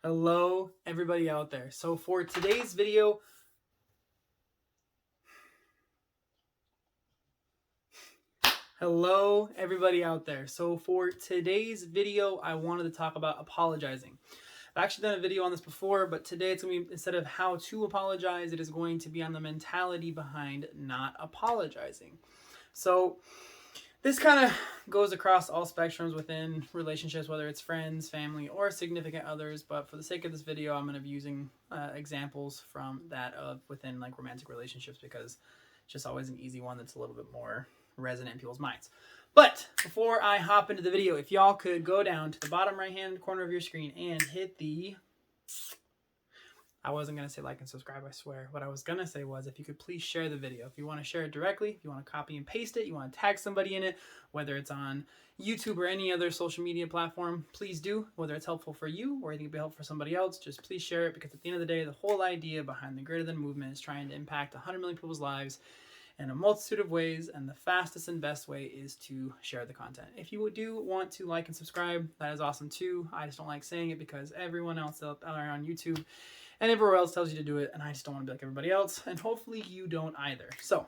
Hello, everybody out there. So for today's video, I wanted to talk about apologizing. I've actually done a video on this before, but today it's going to be, instead of how to apologize, it is going to be on the mentality behind not apologizing. So this kind of goes across all spectrums within relationships, whether it's friends, family, or significant others. But for the sake of this video, I'm going to be using examples from that of within like romantic relationships, because it's just always an easy one that's a little bit more resonant in people's minds. But before I hop into the video, if y'all could go down to the bottom right-hand corner of your screen and hit the... I wasn't going to say like and subscribe, I swear. What I was going to say was, if you could please share the video. If you want to share it directly, if you want to copy and paste it, you want to tag somebody in it, whether it's on YouTube or any other social media platform, please do. Whether it's helpful for you or you think it'd be helpful for somebody else, just please share it, because at the end of the day, the whole idea behind the Greater Than movement is trying to impact 100 million people's lives in a multitude of ways, and the fastest and best way is to share the content. If you do want to like and subscribe, that is awesome too. I just don't like saying it because everyone else out there on YouTube and everywhere else tells you to do it, and I just don't want to be like everybody else, and hopefully you don't either. So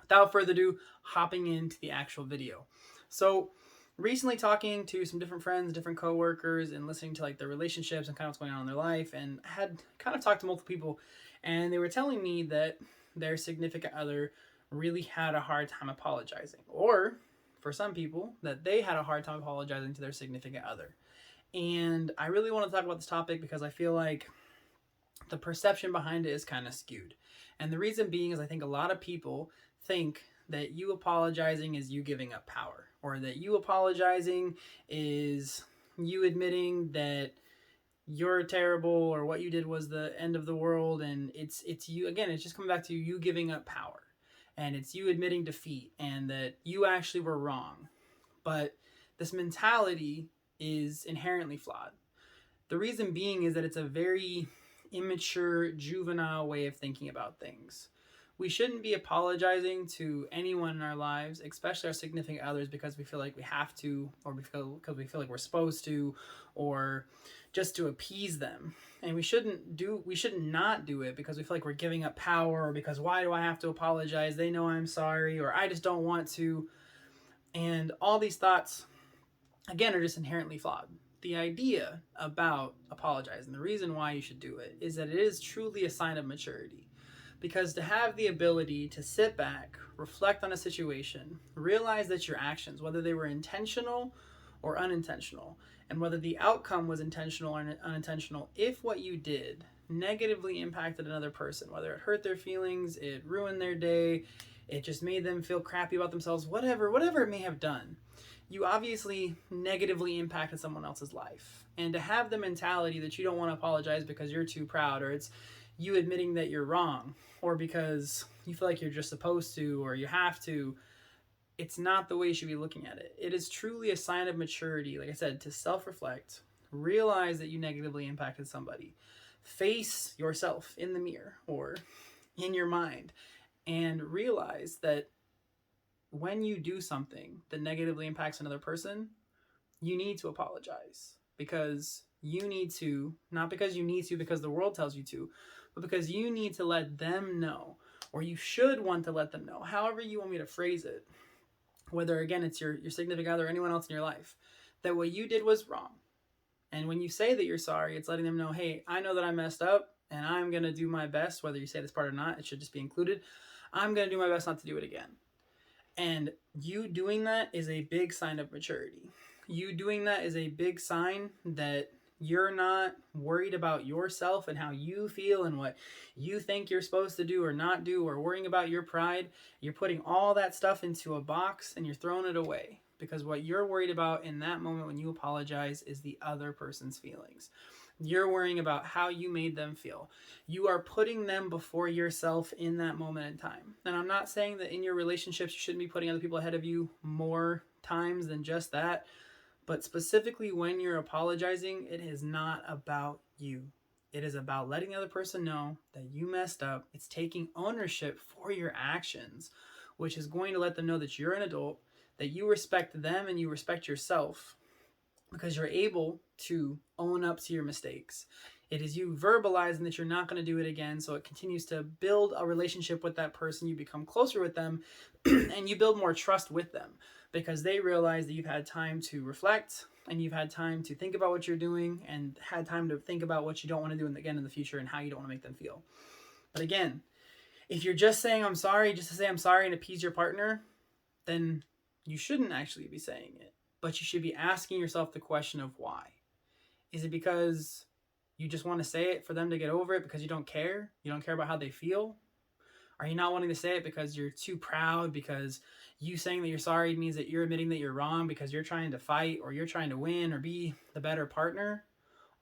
without further ado, hopping into the actual video. So recently talking to some different friends, different coworkers, and listening to like their relationships and kind of what's going on in their life, and I had kind of talked to multiple people, and they were telling me that their significant other really had a hard time apologizing, or for some people that they had a hard time apologizing to their significant other. And I really want to talk about this topic because I feel like the perception behind it is kind of skewed. And the reason being is I think a lot of people think that you apologizing is you giving up power, or that you apologizing is you admitting that you're terrible or what you did was the end of the world, and it's you, again, it's just coming back to you giving up power, and it's you admitting defeat and that you actually were wrong. But this mentality is inherently flawed. The reason being is that it's a very immature, juvenile way of thinking about things. We shouldn't be apologizing to anyone in our lives, especially our significant others, because we feel like we have to, or because we feel like we're supposed to, or just to appease them. And we should not do it because we feel like we're giving up power, or because why do I have to apologize? They know I'm sorry, or I just don't want to. And all these thoughts, again, are just inherently flawed. The idea about apologizing, the reason why you should do it, is that it is truly a sign of maturity. Because to have the ability to sit back, reflect on a situation, realize that your actions, whether they were intentional or unintentional, and whether the outcome was intentional or unintentional, if what you did negatively impacted another person, whether it hurt their feelings, it ruined their day, it just made them feel crappy about themselves, whatever it may have done, you obviously negatively impacted someone else's life. And to have the mentality that you don't want to apologize because you're too proud, or it's you admitting that you're wrong, or because you feel like you're just supposed to or you have to, it's not the way you should be looking at it. It is truly a sign of maturity, like I said, to self-reflect, realize that you negatively impacted somebody, face yourself in the mirror or in your mind, and realize that when you do something that negatively impacts another person, you need to apologize, because you need to, not because you need to because the world tells you to, but because you need to let them know, or you should want to let them know, however you want me to phrase it, whether again it's your significant other or anyone else in your life, that what you did was wrong. And when you say that you're sorry, it's letting them know, hey, I know that I messed up, and I'm going to do my best, whether you say this part or not, it should just be included. I'm going to do my best not to do it again. And you doing that is a big sign of maturity. You doing that is a big sign that you're not worried about yourself and how you feel and what you think you're supposed to do or not do, or worrying about your pride. You're putting all that stuff into a box and you're throwing it away, because what you're worried about in that moment when you apologize is the other person's feelings. You're worrying about how you made them feel. You are putting them before yourself in that moment in time. And I'm not saying that in your relationships you shouldn't be putting other people ahead of you more times than just that. But specifically when you're apologizing, it is not about you. It is about letting the other person know that you messed up. It's taking ownership for your actions, which is going to let them know that you're an adult, that you respect them and you respect yourself. because you're able to own up to your mistakes. It is you verbalizing that you're not going to do it again. So it continues to build a relationship with that person. You become closer with them and you build more trust with them because they realize that you've had time to reflect and you've had time to think about what you're doing and had time to think about what you don't want to do again in the future and how you don't want to make them feel. But again, if you're just saying I'm sorry, just to say I'm sorry and appease your partner, then you shouldn't actually be saying it. But you should be asking yourself the question of why. Is it because you just want to say it for them to get over it because you don't care? You don't care about how they feel? Are you not wanting to say it because you're too proud, because you saying that you're sorry means that you're admitting that you're wrong because you're trying to fight or you're trying to win or be the better partner?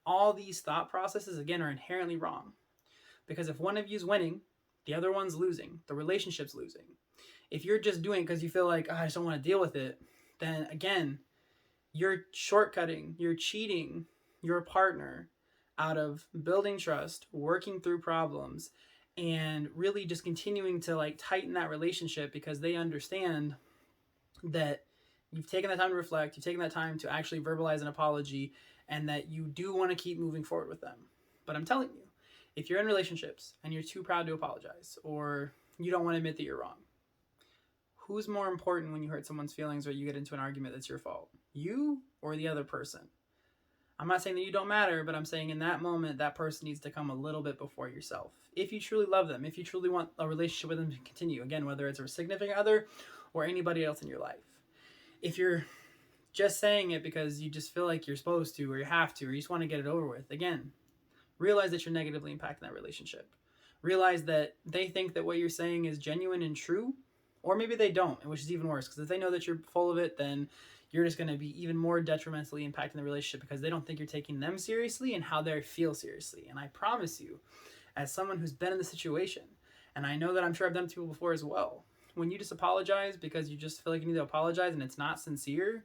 All these thought processes, again, are inherently wrong. Because if one of you's winning, the other one's losing. The relationship's losing. If you're just doing it because you feel like, oh, I just don't want to deal with it, then again, you're shortcutting, you're cheating your partner out of building trust, working through problems, and really just continuing to like tighten that relationship because they understand that you've taken that time to reflect, you've taken that time to actually verbalize an apology, and that you do want to keep moving forward with them. But I'm telling you, if you're in relationships and you're too proud to apologize or you don't want to admit that you're wrong, who's more important when you hurt someone's feelings or you get into an argument that's your fault? You or the other person? I'm not saying that you don't matter, but I'm saying in that moment, that person needs to come a little bit before yourself. If you truly love them, if you truly want a relationship with them to continue, again, whether it's a significant other or anybody else in your life. If you're just saying it because you just feel like you're supposed to or you have to or you just want to get it over with, again, realize that you're negatively impacting that relationship. Realize that they think that what you're saying is genuine and true, or maybe they don't, which is even worse, because if they know that you're full of it, then you're just going to be even more detrimentally impacting the relationship because they don't think you're taking them seriously and how they feel seriously. And I promise you, as someone who's been in the situation, and I know that I'm sure I've done it to people before as well, when you just apologize because you just feel like you need to apologize and it's not sincere,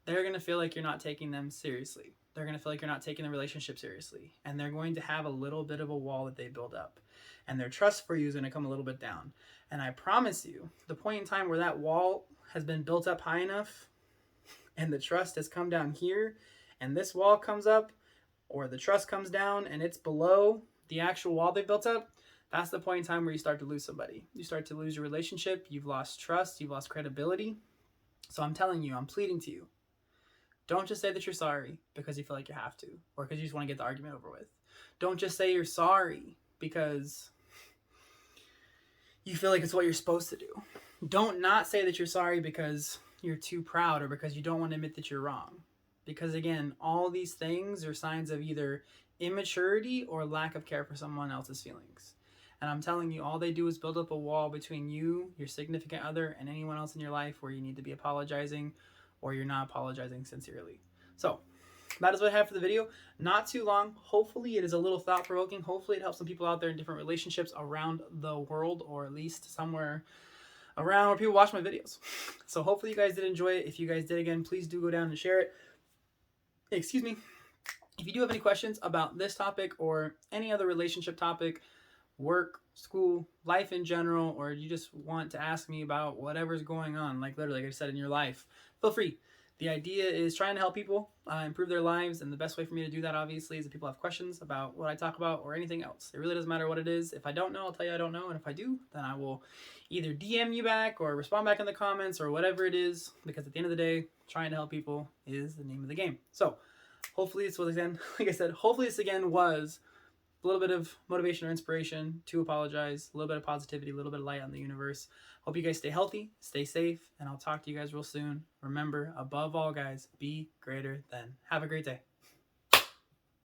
they're going to feel like you're not taking them seriously. They're going to feel like you're not taking the relationship seriously. And they're going to have a little bit of a wall that they build up. And their trust for you is going to come a little bit down. And I promise you, the point in time where that wall has been built up high enough and the trust has come down here and this wall comes up, or the trust comes down and it's below the actual wall they built up, that's the point in time where you start to lose somebody. You start to lose your relationship. You've lost trust. You've lost credibility. So I'm telling you, I'm pleading to you. Don't just say that you're sorry because you feel like you have to, or because you just want to get the argument over with. Don't just say you're sorry because you feel like it's what you're supposed to do. Don't not say that you're sorry because you're too proud or because you don't want to admit that you're wrong. Because again, all these things are signs of either immaturity or lack of care for someone else's feelings. And I'm telling you, all they do is build up a wall between you, your significant other, and anyone else in your life where you need to be apologizing or you're not apologizing sincerely. So that is what I have for the video. Not too long. Hopefully it is a little thought-provoking. Hopefully it helps some people out there in different relationships around the world, or at least somewhere around where people watch my videos. So hopefully you guys did enjoy it. If you guys did, again, please do go down and share it. Excuse me. If you do have any questions about this topic or any other relationship topic, work, school, life in general, or you just want to ask me about whatever's going on, like literally, like I said, in your life, feel free. The idea is trying to help people improve their lives, and the best way for me to do that, obviously, is if people have questions about what I talk about or anything else. It really doesn't matter what it is. If I don't know, I'll tell you I don't know, and if I do, then I will either DM you back or respond back in the comments or whatever it is, because at the end of the day, trying to help people is the name of the game. So hopefully this was, again, like I said, hopefully this again was a little bit of motivation or inspiration to apologize, a little bit of positivity, a little bit of light on the universe. Hope you guys stay healthy, stay safe, and I'll talk to you guys real soon. Remember, above all, guys, be greater than. Have a great day.